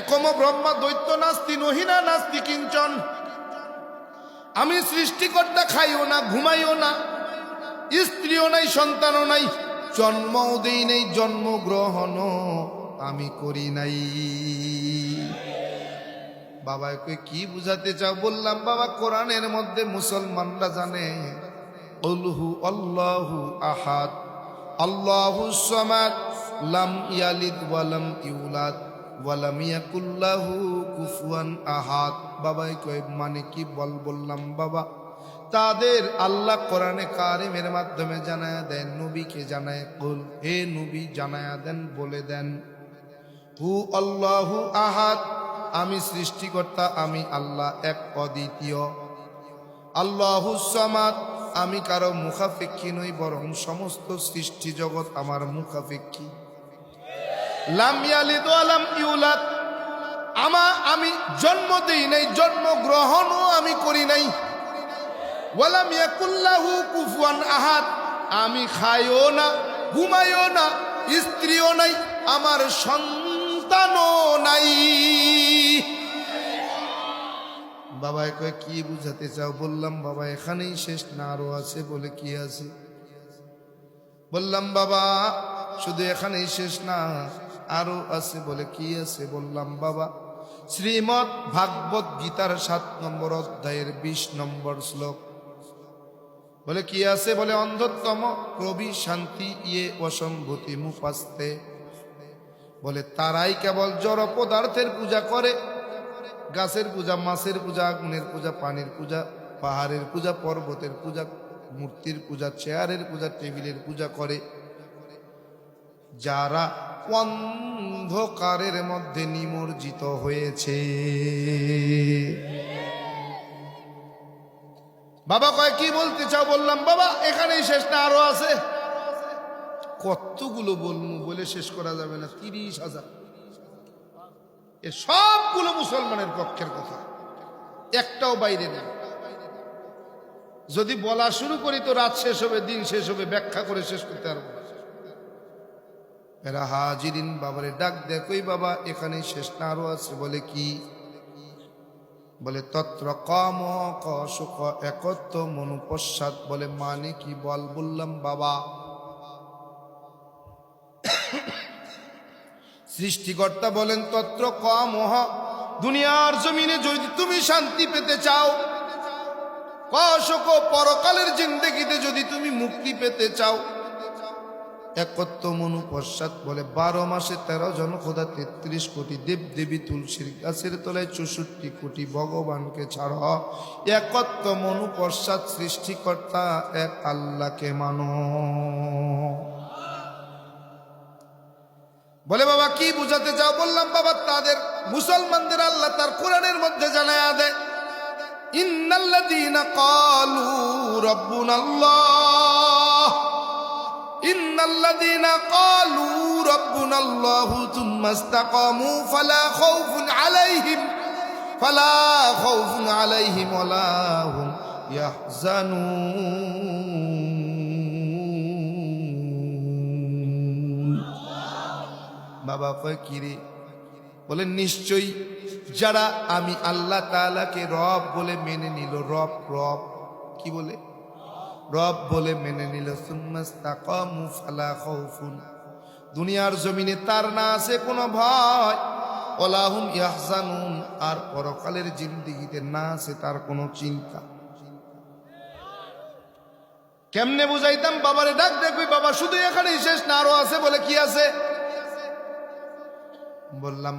একম ব্রহ্মা দৈত্য নাস্তি নহিনা নাস্তি কিঞ্চন। আমি সৃষ্টিকর্তা, খাইও না, ঘুমাইও না, স্ত্রীও নাই, সন্তানও নাই, জন্মও দেই নেই, জন্মগ্রহণ আমি করি নাই। বাবাকে কি বুঝাতে চাও? বললাম বাবা কোরআনের মধ্যে মুসলমানরা জানে কুলহু আল্লাহু আহাদ আল্লাহুস সামাদ লাম ইয়ালিদ ওয়ালাম ইউলাদ ওয়ালাম ইয়াকুল লাহু কুফুয়ান আহাদ। বাবাই কয় মানে কি বললাম বাবা তাদের আল্লাহ কোরআনে কারিমের মাধ্যমে জানায়া দেন, নবীকে জানায় কুল, হে নবী জানায়া দেন, বলে দেন হু আল্লাহু আহাদ, আমি সৃষ্টিকর্তা, আমি আল্লাহ এক অদ্বিতীয়। আল্লাহুস সামাদ, আমি কারো মুখাপেক্ষী নই, বরং সমস্ত সৃষ্টি জগৎ আমার মুখাপেক্ষী। লাম ইয়ালিদ ওয়া লাম ইউলাদ, আমি জন্ম দেই নাই, জন্মগ্রহণও আমি করি নাই। ওয়া লাম ইয়াকুল লাহু কুফুয়ান আহাদ, আমি খাইও না, ঘুমাইও না, স্ত্রীও নাই, আমার সন্তানও নাই। বাবা কয় কি বুঝাতে চাও? বললাম বাবা এখানেই শেষ না, আরো আছে। বলে কি আছে? বললাম বাবা শুধু এখানেই শেষ না, আরো আছে। বলে কি আছে? বললাম বাবা শ্রীমৎ ভাগবত গীতার 7 নম্বর অধ্যায়ের 20 নম্বর শ্লোক। বলে কি আছে? বলে অন্ধতম প্রবি শান্তি ইয়ে অসম্ভূতি মুপাস্তে। বলে তারাই কেবল জড় পদার্থের পূজা করে, গাছের পূজা, মাছের পূজা, আগুনের পূজা, পানির পূজা, পাহাড়ের পূজা, পর্বতের পূজা, মূর্তির পূজা, চেয়ারের পূজা, টেবিলের পূজা করে, যারা অন্ধকারের মধ্যে নিমজ্জিত হয়েছে। বাবা কয় কি বলতে চাও? বললাম বাবা এখানেই শেষ না, আরো আছে। কতগুলো বলবো, বলে শেষ করা যাবে না। 30,000 এ সবগুলো মুসলমানের পক্ষের কথা, একটাও বাইরে নেই। যদি বলা শুরু করি তো রাত শেষ হবে, দিন শেষ হবে, ব্যাখ্যা করে শেষ করতে পারবো না। এরা হাজিরিন বাবারে ডাক দেখই বাবা এখানেই শেষ না, আরো আছে। বলে কি? বলে তত্র কম কশুক একত্ব মনুপশ্চাৎ। বলে মানে কি বল? বললাম বাবা সৃষ্টিকর্তা বলেন তত্র কমহ, দুনিয়ার জমিনে যদি তুমি শান্তি পেতে চাও, কশক পরকালের জিন্দেগিতে যদি তুমি মুক্তি পেতে চাও, একত্ব মনু পশ্চাৎ। বলে 12 মাসে 13 জন খোদা, 33 কোটি দেব দেবী, তুলসীর গাছের তলায় 64 কোটি ভগবানকে ছাড়, একত্ব মনু পশ্চাৎ সৃষ্টিকর্তা এক আল্লাহকে মানো। বলে বাবা কি বুঝাতে চাও? বললাম বাবা তাদের মুসলমানদের আল্লাহ তার কোরআনের মধ্যে জানায়া দেয় ইন্নাল্লাযীনা ক্বালু রাব্বুনাল্লাহ, ইন্নাল্লাযীনা ক্বালু রাব্বুনাল্লাহু থুম্মা ইসতাকামু ফালা খাউফুন আলাইহিম ওয়ালা হুম ইয়াহজানুন। বাবা কয় কিরে? বলে নিশ্চয়ই যারা আমি আল্লাহ তাআলাকে রব বলে মেনে নিল, রব কি বলে? রব বলে মেনে নিল, সুম্মাস্তাকামু ফালা খাউফুন, দুনিয়ার জমিনে তার না আছে কোনো ভয়, ওয়ালা হুম ইয়াহজানুন, আর পরকালের জিন্দেগিতে না আছে তার কোনো চিন্তা। কেমনে বুঝাইতাম? বাবারে ডাক দেখবি বাবা শুধু এখানেই শেষ না, আরো আছে। বলে কি আছে? বললাম